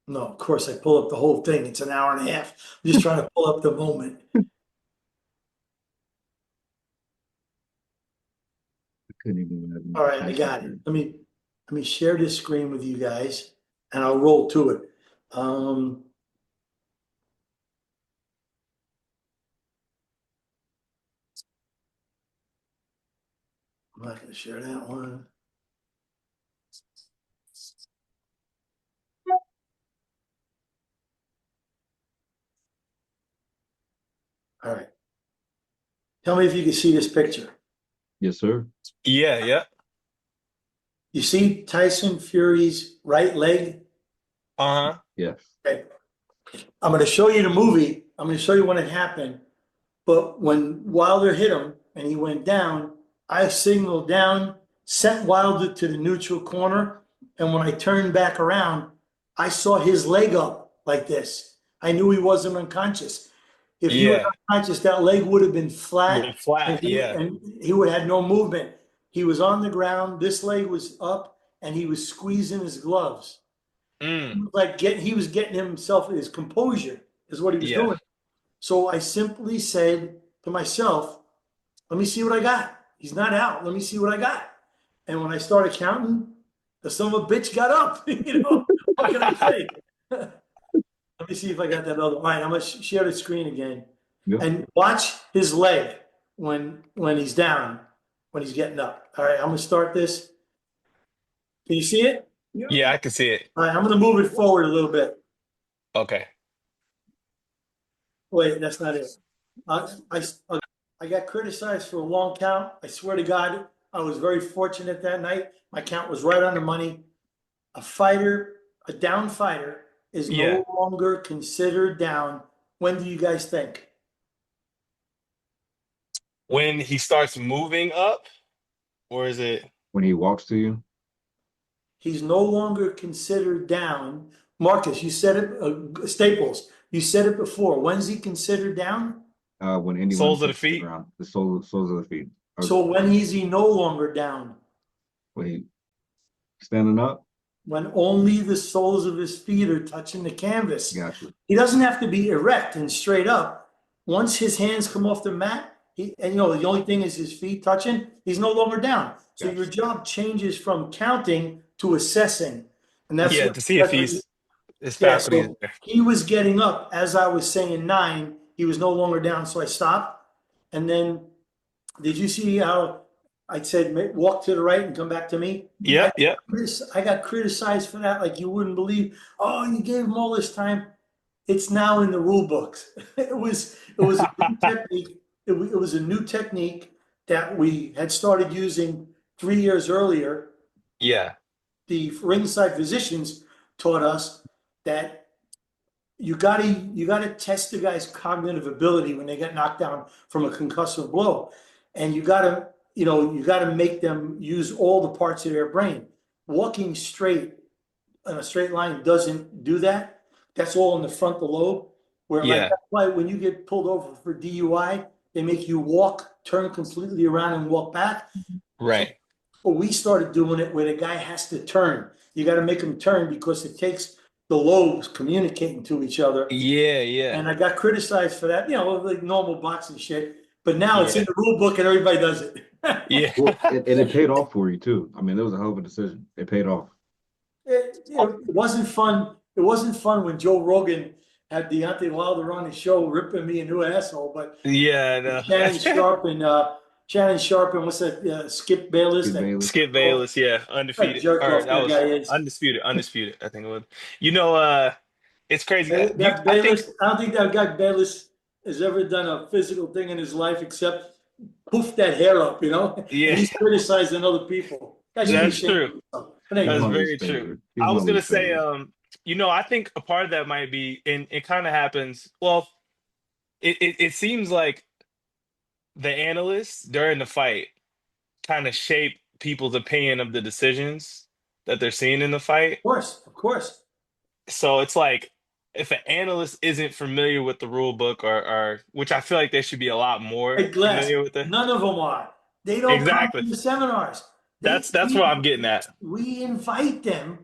No, of course I pull up the whole thing. It's an hour and a half. I'm just trying to pull up the moment. I couldn't even imagine All right, I Tyson got it. Fury. Let me share this screen with you guys and I'll roll to it. I'm not gonna share that one. All right. Tell me if you can see this picture. Yes, sir. Yeah, yeah. You see Tyson Fury's right leg? Uh-huh. Yes. Okay. I'm gonna show you the movie. I'm gonna show you when it happened. But when Wilder hit him and he went down, I signaled down, sent Wilder to the neutral corner. And when I turned back around, I saw his leg up like this. I knew he wasn't unconscious. If he was Yeah. unconscious, that leg would have been flat Been flat, yeah. and he would have had no movement. He was on the ground, this leg was up, and he was squeezing his gloves. Mm. He was getting himself his composure, is what he was Yeah. doing. So I simply said to myself, let me see what I got. He's not out. Let me see what I got. And when I started counting, the son of a bitch got up. What can I say? Let me see if I got that other. All right, I'm gonna share the screen again Yep. and watch his leg when he's down, when he's getting up. All right, I'm gonna start this. Can you see it? Yeah, I can see it. All right, I'm gonna move it forward a little bit. Okay. Wait, that's not it. I I got criticized for a long count. I swear to God, I was very fortunate that night. My count was right on the money. A down fighter is Yeah. no longer considered down. When do you guys think? When he starts moving up, or is it When he walks to you, He's no longer considered down. Marcus, you said it, Staples, you said it before. When's he considered down? when anyone soles of the touches the feet? ground, the soles of the feet. Or So when is he no longer down? when he standing up, When only the soles of his feet are touching the canvas. got you. He doesn't have to be erect and straight up. Once his hands come off the mat, the only thing is his feet touching, he's no longer down. So Got your you. job changes from counting to assessing. And Yeah, to see if he's his yeah, faculty is so there. he was getting up as I was saying nine, he was no longer down, so I stopped. And then, did you see how I said walk to the right and come back to me? Yep, yep. I got criticized for that, like you wouldn't believe. Oh, you gave him all this time. It's now in the rule books. It was a new technique. It was a new technique that we had started using 3 years earlier. Yeah. The ringside physicians taught us that you gotta test the guy's cognitive ability when they get knocked down from a concussive blow, and you gotta make them use all the parts of their brain. Walking straight in a straight line doesn't do that. That's all in the frontal lobe. Where like Yeah. that's why when you get pulled over for DUI, they make you walk, turn completely around and walk back. Right. But we started doing it where the guy has to turn. You got to make him turn because it takes the lobes communicating to each other. Yeah, yeah. And I got criticized for that, like normal boxing shit. But now it's in Yeah. the rule book and everybody does it. Yeah. Well, and it paid off for you too. I mean, it was a hell of a decision. It paid off. It wasn't fun. It wasn't fun when Joe Rogan had Deontay Wilder on his show ripping me a new asshole. But Yeah, no. Shannon Sharp and what's that? Skip Bayless. Skip Bayless. Skip Bayless, yeah, What a undefeated. jerk Or off that that guy was is. undisputed, I think it was. It's crazy. That I think, Bayless, I don't think that guy Bayless has ever done a physical thing in his life except poof that hair up. And yeah, he's criticizing other people. That should be that's ashamed true. of himself. But He's That's anyway, my least very true. favorite. He's I my was gonna least say, favorite. I think a part of that might be, and it kind of happens. Well, it seems like the analysts during the fight kind of shape people's opinion of the decisions that they're seeing in the fight. of course. So it's like if an analyst isn't familiar with the rule book, or which I feel like they should be a lot more At Glass, familiar with the none of them are. They don't come exactly. to the seminars. They That's what I'm getting at. we invite them